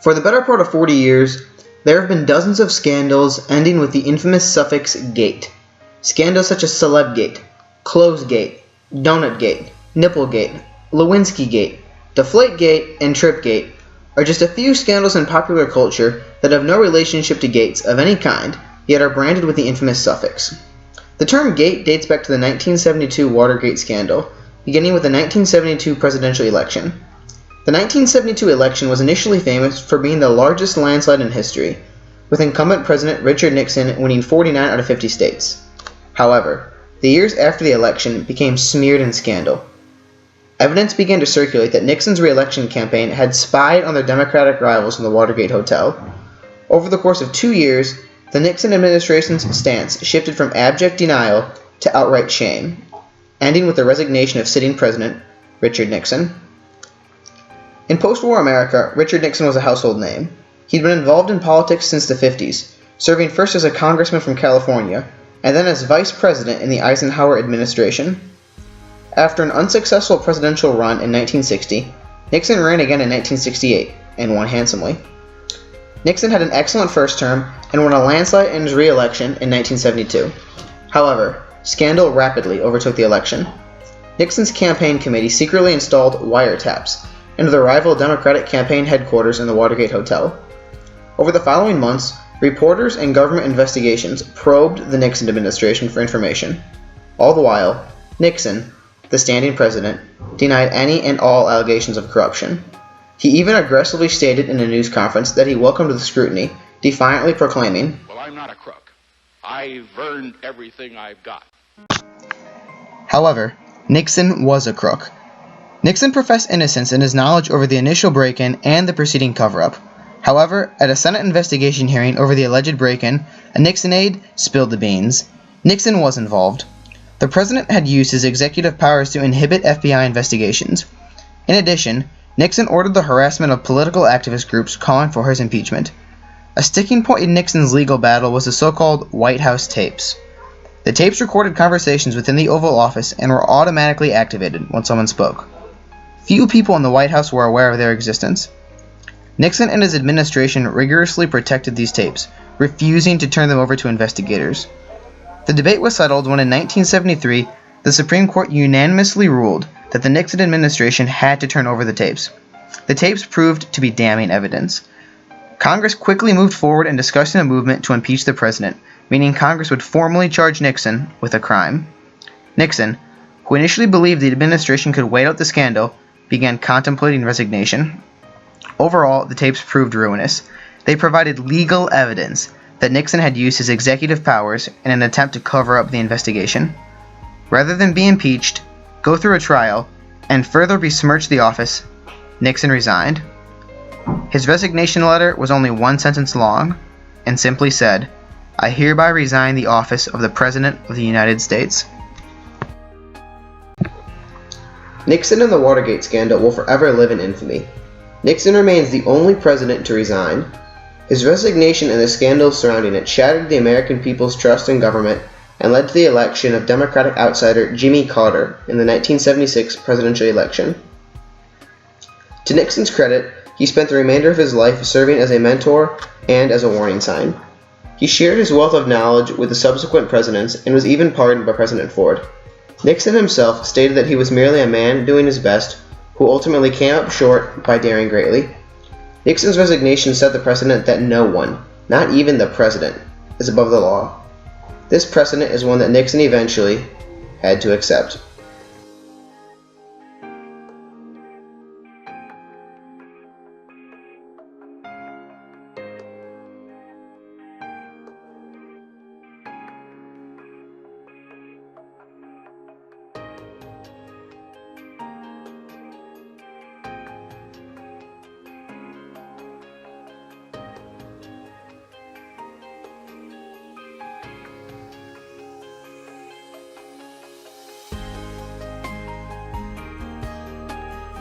For the better part of 40 years, there have been dozens of scandals ending with the infamous suffix "gate." Scandals such as Celebgate, Clothesgate, Donutgate, Nipplegate, Lewinskygate, Deflategate, and Tripgate are just a few scandals in popular culture that have no relationship to gates of any kind, yet are branded with the infamous suffix. The term gate dates back to the 1972 Watergate scandal, beginning with the 1972 presidential election. The 1972 election was initially famous for being the largest landslide in history, with incumbent President Richard Nixon winning 49 out of 50 states. However, the years after the election became smeared in scandal. Evidence began to circulate that Nixon's re-election campaign had spied on their Democratic rivals in the Watergate Hotel. Over the course of 2 years, the Nixon administration's stance shifted from abject denial to outright shame, ending with the resignation of sitting President Richard Nixon. In post-war America, Richard Nixon was a household name. He'd been involved in politics since the 50s, serving first as a congressman from California, and then as vice president in the Eisenhower administration. After an unsuccessful presidential run in 1960, Nixon ran again in 1968, and won handsomely. Nixon had an excellent first term and won a landslide in his re-election in 1972. However, scandal rapidly overtook the election. Nixon's campaign committee secretly installed wiretaps into the rival Democratic campaign headquarters in the Watergate Hotel. Over the following months, reporters and government investigations probed the Nixon administration for information. All the while, Nixon, the standing president, denied any and all allegations of corruption. He even aggressively stated in a news conference that he welcomed the scrutiny, defiantly proclaiming, "Well, I'm not a crook. I've earned everything I've got." However, Nixon was a crook. Nixon professed innocence in his knowledge over the initial break-in and the preceding cover-up. However, at a Senate investigation hearing over the alleged break-in, a Nixon aide spilled the beans. Nixon was involved. The president had used his executive powers to inhibit FBI investigations. In addition, Nixon ordered the harassment of political activist groups calling for his impeachment. A sticking point in Nixon's legal battle was the so-called White House tapes. The tapes recorded conversations within the Oval Office and were automatically activated when someone spoke. Few people in the White House were aware of their existence. Nixon and his administration rigorously protected these tapes, refusing to turn them over to investigators. The debate was settled when in 1973, the Supreme Court unanimously ruled that the Nixon administration had to turn over the tapes. The tapes proved to be damning evidence. Congress quickly moved forward in discussing a movement to impeach the president, meaning Congress would formally charge Nixon with a crime. Nixon, who initially believed the administration could wait out the scandal, began contemplating resignation. Overall, the tapes proved ruinous. They provided legal evidence that Nixon had used his executive powers in an attempt to cover up the investigation. Rather than be impeached, go through a trial, and further besmirch the office, Nixon resigned. His resignation letter was only one sentence long, and simply said, "I hereby resign the office of the President of the United States." Nixon and the Watergate scandal will forever live in infamy. Nixon remains the only president to resign. His resignation and the scandals surrounding it shattered the American people's trust in government and led to the election of Democratic outsider Jimmy Carter in the 1976 presidential election. To Nixon's credit, he spent the remainder of his life serving as a mentor and as a warning sign. He shared his wealth of knowledge with the subsequent presidents and was even pardoned by President Ford. Nixon himself stated that he was merely a man doing his best, who ultimately came up short by daring greatly. Nixon's resignation set the precedent that no one, not even the president, is above the law. This precedent is one that Nixon eventually had to accept.